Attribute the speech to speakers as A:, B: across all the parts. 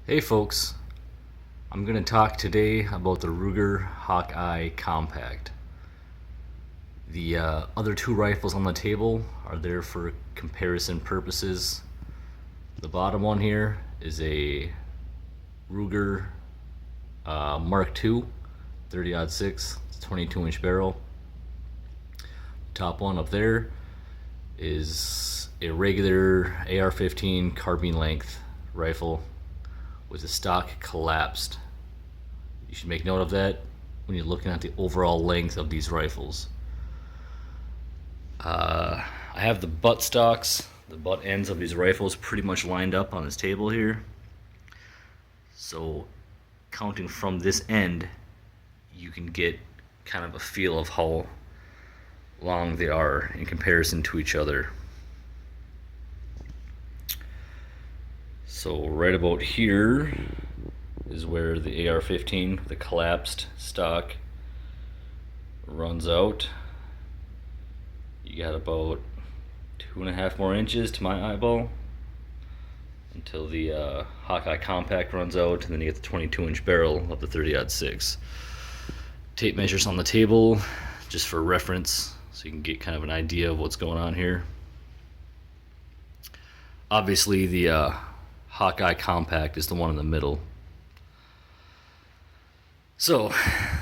A: Hey folks, I'm going to talk today about the Ruger Hawkeye Compact. The other two rifles on the table are there for comparison purposes. The bottom one here is a Ruger Mark II 30-06, it's a 22-inch barrel. Top one up there is a regular AR-15 carbine length rifle with the stock collapsed. You should make note of that when you're looking at the overall length of these rifles. I have the butt stocks, the butt ends of these rifles pretty much lined up on this table here. So counting from this end, you can get kind of a feel of how long they are in comparison to each other. So right about here is where the AR-15, the collapsed stock, runs out. You got about 2.5 more inches to my eyeball until the Hawkeye Compact runs out, and then you get the 22-inch barrel of the 30-06. Tape measures on the table just for reference, so you can get kind of an idea of what's going on here. Obviously the Hawkeye Compact is the one in the middle. So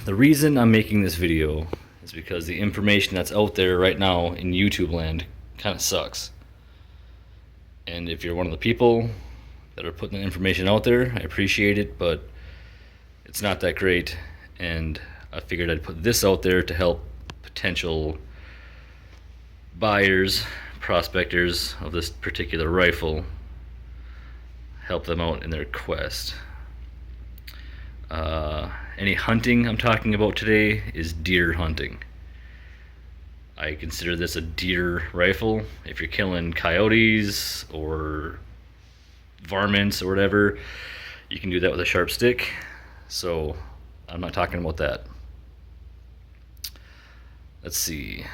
A: the reason I'm making this video is because the information that's out there right now in YouTube land kind of sucks. And if you're one of the people that are putting the information out there, I appreciate it, but it's not that great, and I figured I'd put this out there to help potential buyers, prospectors of this particular rifle, help them out in their quest. Any hunting I'm talking about today is deer hunting. I consider this a deer rifle. If you're killing coyotes or varmints or whatever, you can do that with a sharp stick. So I'm not talking about that. Let's see.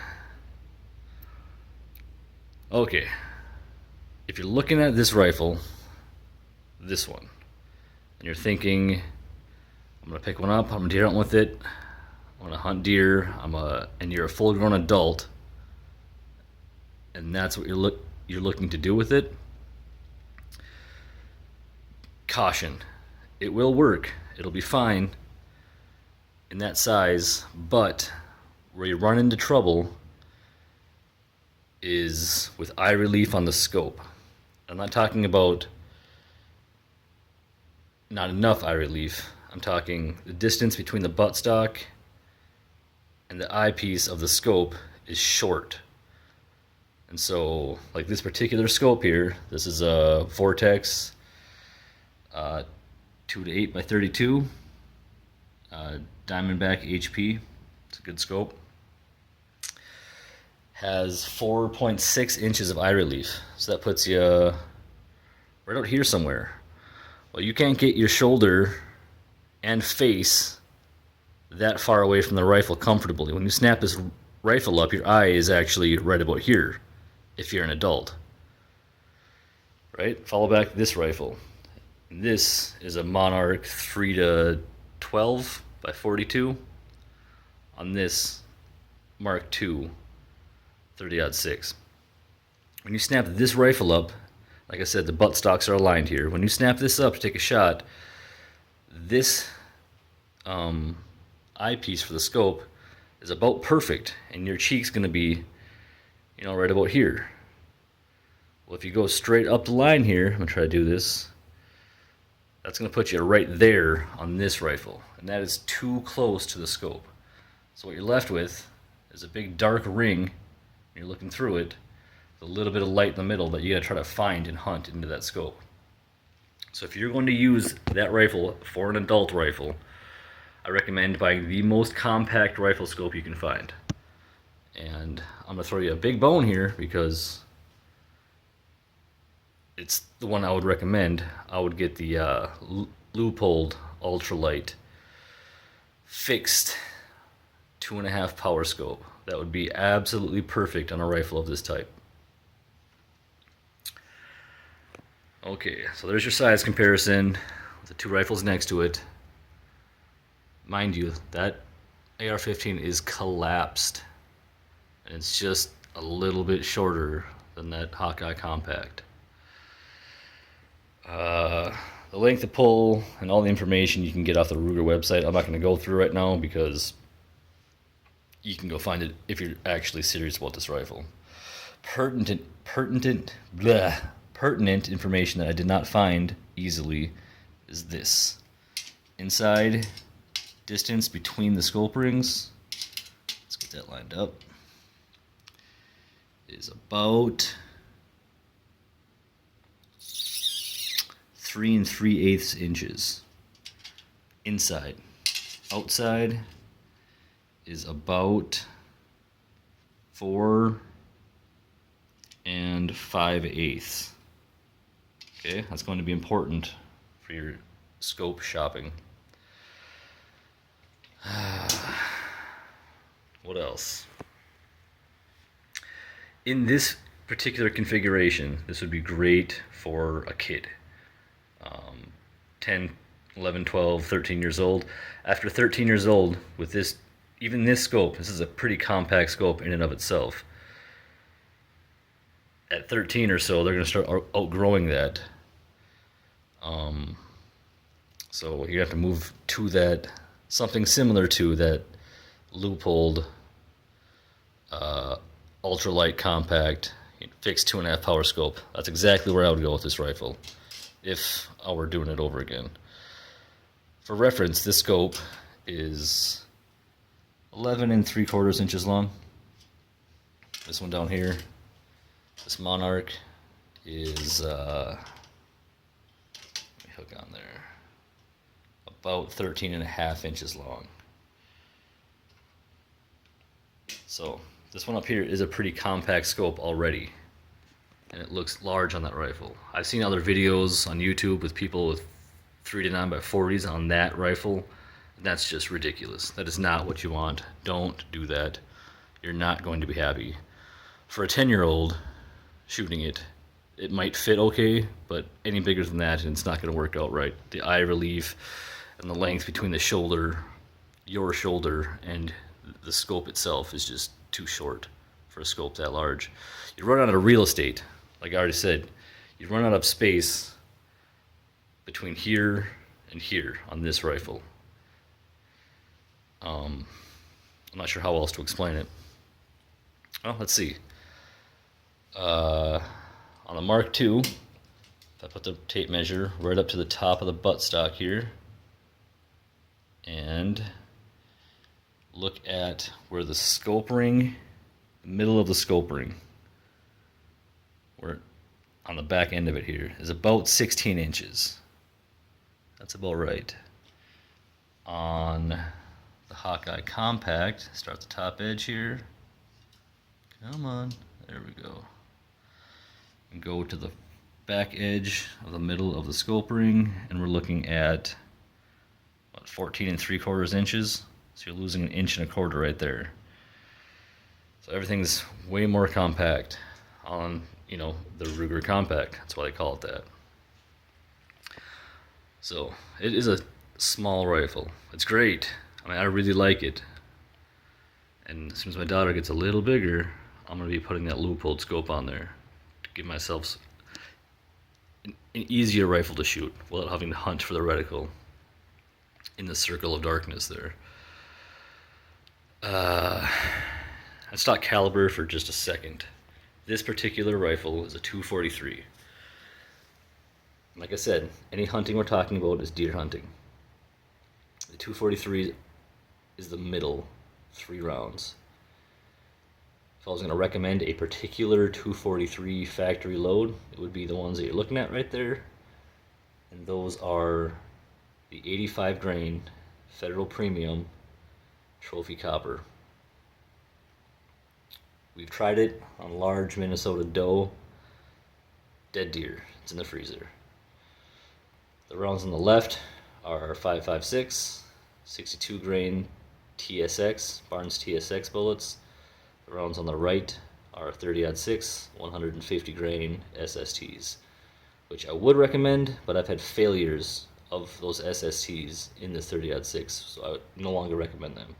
A: Okay. If you're looking at this rifle, this one, and you're thinking, I'm gonna pick one up, I'm gonna deer hunt with it, I'm gonna hunt deer, and you're a full-grown adult, and that's what you're looking to do with it, caution. It will work, it'll be fine in that size, but where you run into trouble is with eye relief on the scope. I'm not talking about not enough eye relief. I'm talking the distance between the buttstock and the eyepiece of the scope is short. And so, like this particular scope here, this is a Vortex 2-8 by 32 Diamondback HP. It's a good scope. Has 4.6 inches of eye relief, so that puts you right out here somewhere. Well, you can't get your shoulder and face that far away from the rifle comfortably. When you snap this rifle up, your eye is actually right about here if you're an adult. Right? Follow back this rifle. This is a Monarch 3-12 by 42 on this Mark II 30-06. When you snap this rifle up, like I said, the butt stocks are aligned here. When you snap this up to take a shot, this eyepiece for the scope is about perfect, and your cheek's going to be, right about here. Well, if you go straight up the line here, I'm going to try to do this, that's going to put you right there on this rifle, and that is too close to the scope. So what you're left with is a big dark ring. You're looking through it, a little bit of light in the middle that you gotta try to find and hunt into that scope. So if you're going to use that rifle for an adult rifle, I recommend buying the most compact rifle scope you can find. And I'm gonna throw you a big bone here because it's the one I would recommend. I would get the Leupold ultralight fixed 2.5 power scope. That would be absolutely perfect on a rifle of this type. Okay, so there's your size comparison with the two rifles next to it. Mind you, that AR-15 is collapsed, and it's just a little bit shorter than that Hawkeye Compact. The length of pull and all the information you can get off the Ruger website, I'm not going to go through right now because you can go find it if you're actually serious about this rifle. Pertinent information that I did not find easily is this. Inside distance between the scope rings, let's get that lined up, is about 3 3/8 inches inside. Outside is about 4 5/8. Okay, that's going to be important for your scope shopping. What else? In this particular configuration, this would be great for a kid. 10, 11, 12, 13 years old. After 13 years old, with this, even this scope, this is a pretty compact scope in and of itself. At 13 or so, they're going to start outgrowing that. So you have to move to that, something similar to that loopholed ultralight compact fixed 2.5 power scope. That's exactly where I would go with this rifle if I were doing it over again. For reference, this scope is 11 3/4 inches long. This one down here, this Monarch, is let me hook on there, about 13.5 inches long. So this one up here is a pretty compact scope already, and it looks large on that rifle. I've seen other videos on YouTube with people with 3 to 9x40s on that rifle. That's just ridiculous. That is not what you want. Don't do that. You're not going to be happy. For a 10-year-old shooting it, it might fit okay, but any bigger than that, and it's not going to work out right. The eye relief and the length between the shoulder, your shoulder, and the scope itself is just too short for a scope that large. You run out of real estate, like I already said. You run out of space between here and here on this rifle. I'm not sure how else to explain it. Well, let's see. On the Mark II, if I put the tape measure right up to the top of the buttstock here, and look at where the scope ring, the middle of the scope ring, where on the back end of it here, is about 16 inches. That's about right. On the Hawkeye Compact, start the top edge here. Come on, there we go. And go to the back edge of the middle of the scope ring, and we're looking at about 14 3/4 inches. So you're losing 1.25 inches right there. So everything's way more compact on, the Ruger Compact. That's why they call it that. So it is a small rifle. It's great. I mean, I really like it. And as soon as my daughter gets a little bigger, I'm going to be putting that loopholed scope on there to give myself an easier rifle to shoot without having to hunt for the reticle in the circle of darkness there. Let's talk caliber for just a second. This particular rifle is a 243. Like I said, any hunting we're talking about is deer hunting. The 243 is the middle 3 rounds. If I was going to recommend a particular 243 factory load, it would be the ones that you're looking at right there. And those are the 85 grain Federal Premium Trophy Copper. We've tried it on large Minnesota doe, dead deer. It's in the freezer. The rounds on the left are 5.56, 62 grain TSX, Barnes TSX bullets. The rounds on the right are 30-06, 150 grain SSTs, which I would recommend, but I've had failures of those SSTs in the 30-06, so I would no longer recommend them.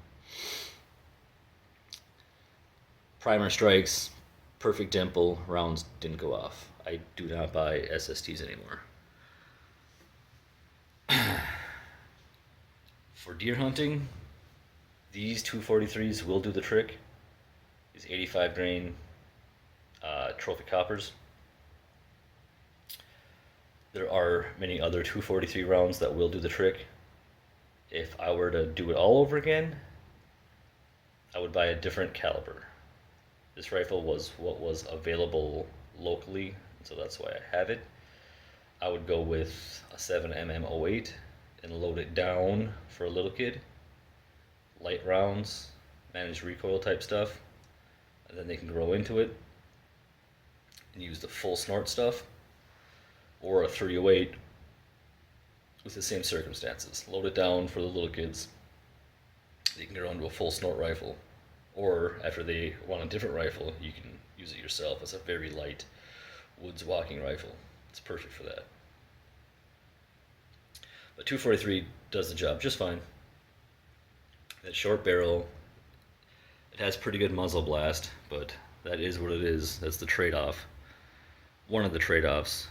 A: Primer strikes, perfect dimple, rounds didn't go off. I do not buy SSTs anymore. For deer hunting, these 243s will do the trick. These 85 grain trophy coppers. There are many other 243 rounds that will do the trick. If I were to do it all over again, I would buy a different caliber. This rifle was what was available locally, so that's why I have it. I would go with a 7mm 08 and load it down for a little kid. Light rounds, managed recoil type stuff, and then they can grow into it and use the full snort stuff, or a 308 with the same circumstances. Load it down for the little kids. They can grow into a full snort rifle, or after they want a different rifle, you can use it yourself. It's a very light woods walking rifle. It's perfect for that. But 243 does the job just fine. That short barrel, it has pretty good muzzle blast, but that is what it is. That's the trade-off. One of the trade-offs.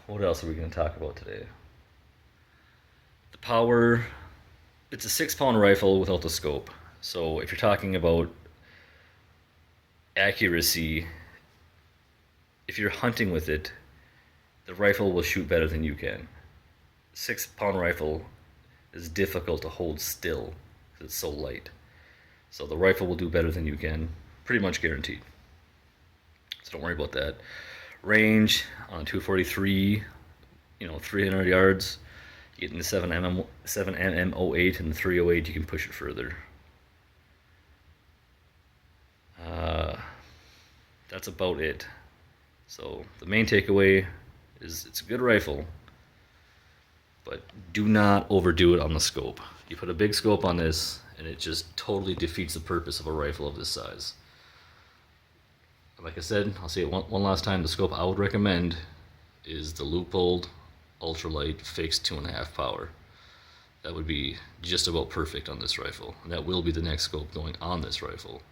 A: What else are we going to talk about today? The power. It's a 6-pound rifle without the scope. So if you're talking about accuracy, if you're hunting with it, the rifle will shoot better than you can. 6-pound rifle is difficult to hold still because it's so light. So the rifle will do better than you can, pretty much guaranteed. So don't worry about that. Range on 243, 300 yards. You get in the 7mm 08 and the 308, you can push it further. That's about it. So the main takeaway is it's a good rifle, but do not overdo it on the scope. You put a big scope on this, and it just totally defeats the purpose of a rifle of this size. Like I said, I'll say it one last time, the scope I would recommend is the Leupold ultralight fixed 2.5 power. That would be just about perfect on this rifle. And that will be the next scope going on this rifle.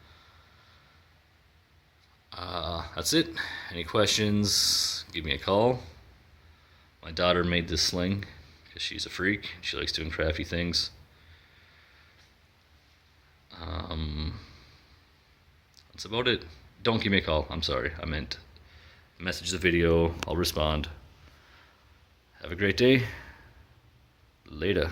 A: That's it. Any questions, give me a call. My daughter made this sling because she's a freak. She likes doing crafty things. That's about it. Don't give me a call. I'm sorry. I meant message the video. I'll respond. Have a great day. Later.